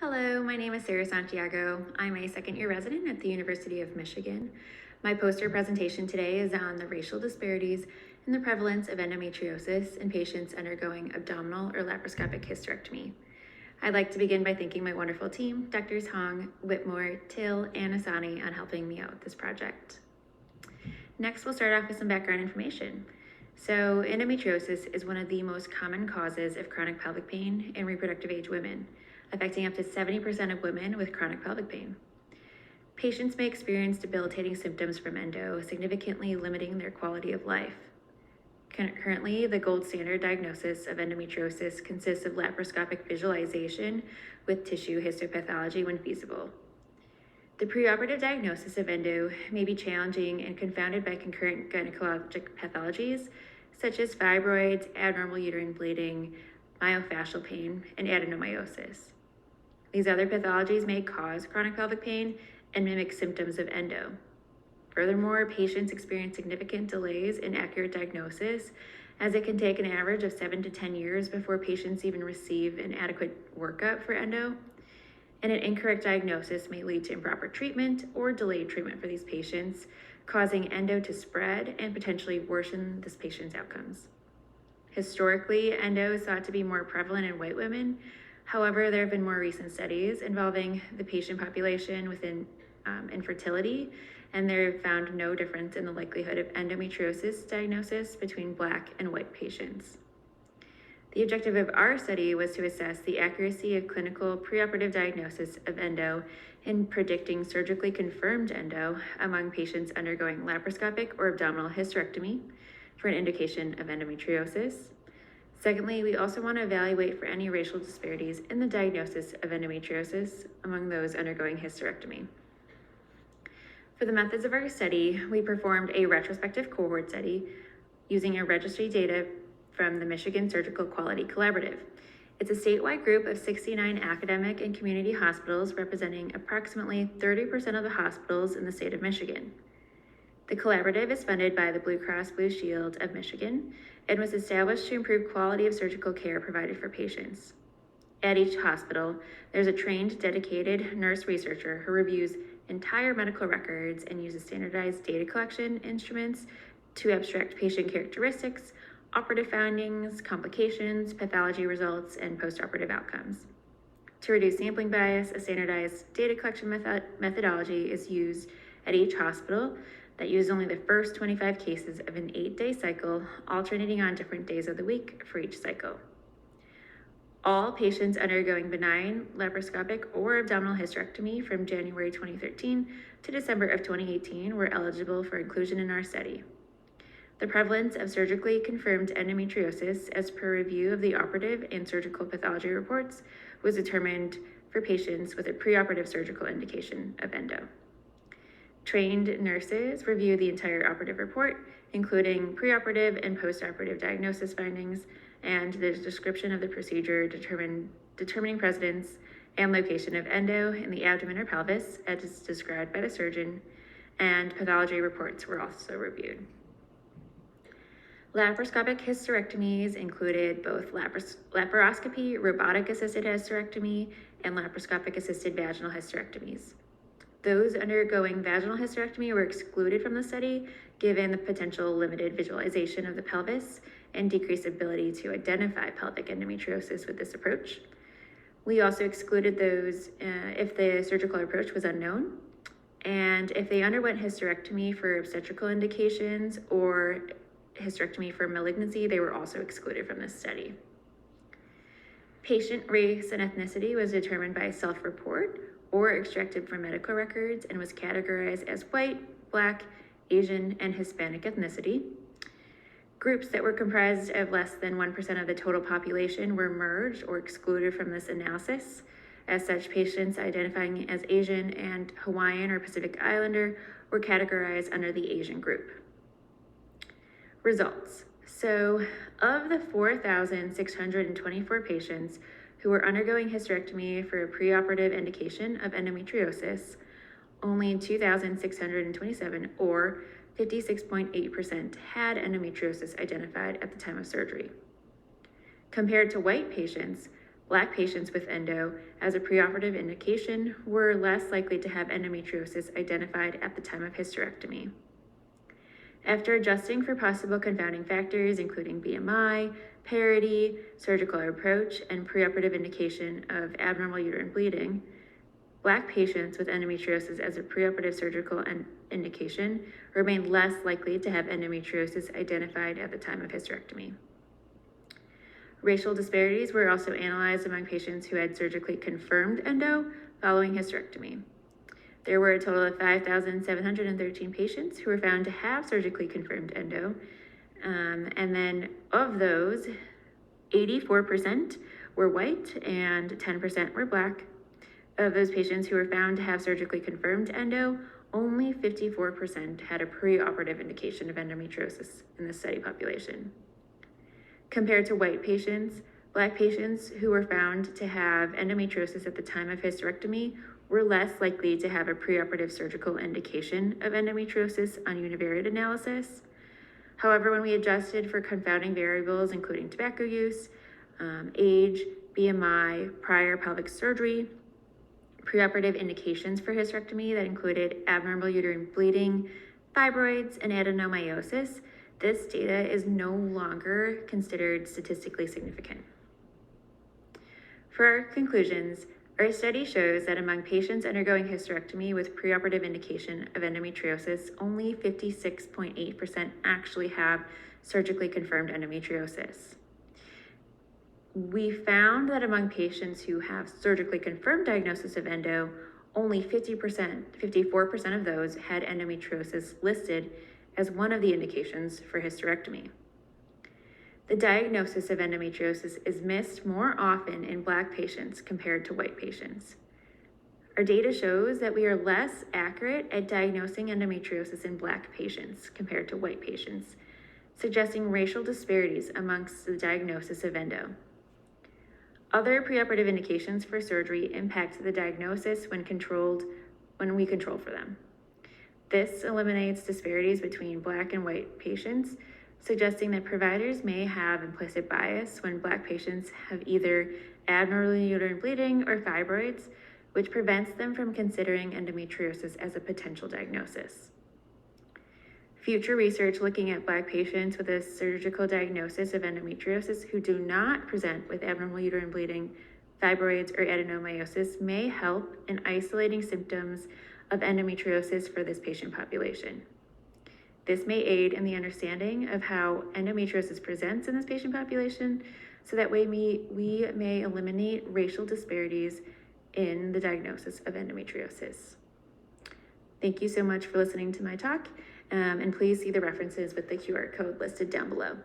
Hello, my name is Sarah Santiago. I'm a second-year resident at the University of Michigan. My poster presentation today is on the racial disparities in the prevalence of endometriosis in patients undergoing abdominal or laparoscopic hysterectomy. I'd like to begin by thanking my wonderful team, Drs. Hong, Whitmore, Till, and Asani, on helping me out with this project. Next, we'll start off with some background information. So, endometriosis is one of the most common causes of chronic pelvic pain in reproductive age women, affecting up to 70% of women with chronic pelvic pain. Patients may experience debilitating symptoms from endo, significantly limiting their quality of life. Currently, the gold standard diagnosis of endometriosis consists of laparoscopic visualization with tissue histopathology when feasible. The preoperative diagnosis of endo may be challenging and confounded by concurrent gynecologic pathologies such as fibroids, abnormal uterine bleeding, myofascial pain, and adenomyosis. These other pathologies may cause chronic pelvic pain and mimic symptoms of endo. Furthermore, patients experience significant delays in accurate diagnosis, as it can take an average of 7 to 10 years before patients even receive an adequate workup for endo. And an incorrect diagnosis may lead to improper treatment or delayed treatment for these patients, causing endo to spread and potentially worsen this patient's outcomes. Historically, endo is thought to be more prevalent in white women. However, there have been more recent studies involving the patient population within infertility, and they've found no difference in the likelihood of endometriosis diagnosis between Black and white patients. The objective of our study was to assess the accuracy of clinical preoperative diagnosis of endo in predicting surgically confirmed endo among patients undergoing laparoscopic or abdominal hysterectomy for an indication of endometriosis. Secondly, we also want to evaluate for any racial disparities in the diagnosis of endometriosis among those undergoing hysterectomy. For the methods of our study, we performed a retrospective cohort study using a registry data from the Michigan Surgical Quality Collaborative. It's a statewide group of 69 academic and community hospitals representing approximately 30% of the hospitals in the state of Michigan. The collaborative is funded by the Blue Cross Blue Shield of Michigan and was established to improve quality of surgical care provided for patients. At each hospital, there's a trained, dedicated nurse researcher who reviews entire medical records and uses standardized data collection instruments to abstract patient characteristics, operative findings, complications, pathology results, and postoperative outcomes. To reduce sampling bias, a standardized data collection methodology is used at each hospital that uses only the first 25 cases of an 8-day cycle, alternating on different days of the week for each cycle. All patients undergoing benign, laparoscopic, or abdominal hysterectomy from January 2013 to December of 2018 were eligible for inclusion in our study. The prevalence of surgically confirmed endometriosis, as per review of the operative and surgical pathology reports, was determined for patients with a preoperative surgical indication of endo. Trained nurses review the entire operative report, including preoperative and postoperative diagnosis findings, and the description of the procedure determining precedence and location of endo in the abdomen or pelvis, as described by the surgeon, and pathology reports were also reviewed. Laparoscopic hysterectomies included both laparoscopy, robotic-assisted hysterectomy, and laparoscopic-assisted vaginal hysterectomies. Those undergoing vaginal hysterectomy were excluded from the study, given the potential limited visualization of the pelvis and decreased ability to identify pelvic endometriosis with this approach. We also excluded those if the surgical approach was unknown, and if they underwent hysterectomy for obstetrical indications or hysterectomy for malignancy, they were also excluded from this study. Patient race and ethnicity was determined by self-report or extracted from medical records and was categorized as white, Black, Asian, and Hispanic ethnicity. Groups that were comprised of less than 1% of the total population were merged or excluded from this analysis. As such, patients identifying as Asian and Hawaiian or Pacific Islander were categorized under the Asian group. Results. So, of the 4,624 patients who were undergoing hysterectomy for a preoperative indication of endometriosis, only 2,627, or 56.8%, had endometriosis identified at the time of surgery. Compared to white patients, Black patients with endo as a preoperative indication were less likely to have endometriosis identified at the time of hysterectomy. After adjusting for possible confounding factors, including BMI, parity, surgical approach, and preoperative indication of abnormal uterine bleeding, Black patients with endometriosis as a preoperative surgical indication remained less likely to have endometriosis identified at the time of hysterectomy. Racial disparities were also analyzed among patients who had surgically confirmed endo following hysterectomy. There were a total of 5,713 patients who were found to have surgically confirmed endo, and then of those, 84% were white and 10% were Black. Of those patients who were found to have surgically confirmed endo, only 54% had a preoperative indication of endometriosis in the study population. Compared to white patients, Black patients who were found to have endometriosis at the time of hysterectomy were less likely to have a preoperative surgical indication of endometriosis on univariate analysis. However, when we adjusted for confounding variables, including tobacco use, age, BMI, prior pelvic surgery, preoperative indications for hysterectomy that included abnormal uterine bleeding, fibroids, and adenomyosis, this data is no longer considered statistically significant. For our conclusions, our study shows that among patients undergoing hysterectomy with preoperative indication of endometriosis, only 56.8% actually have surgically confirmed endometriosis. We found that among patients who have surgically confirmed diagnosis of endo, only 54% of those had endometriosis listed as one of the indications for hysterectomy. The diagnosis of endometriosis is missed more often in Black patients compared to white patients. Our data shows that we are less accurate at diagnosing endometriosis in Black patients compared to white patients, suggesting racial disparities amongst the diagnosis of endo. Other preoperative indications for surgery impact the diagnosis when we control for them. This eliminates disparities between Black and white patients, suggesting that providers may have implicit bias when Black patients have either abnormal uterine bleeding or fibroids, which prevents them from considering endometriosis as a potential diagnosis. Future research looking at Black patients with a surgical diagnosis of endometriosis who do not present with abnormal uterine bleeding, fibroids, or adenomyosis may help in isolating symptoms of endometriosis for this patient population. This may aid in the understanding of how endometriosis presents in this patient population, so that way we may eliminate racial disparities in the diagnosis of endometriosis. Thank you so much for listening to my talk, and please see the references with the QR code listed down below.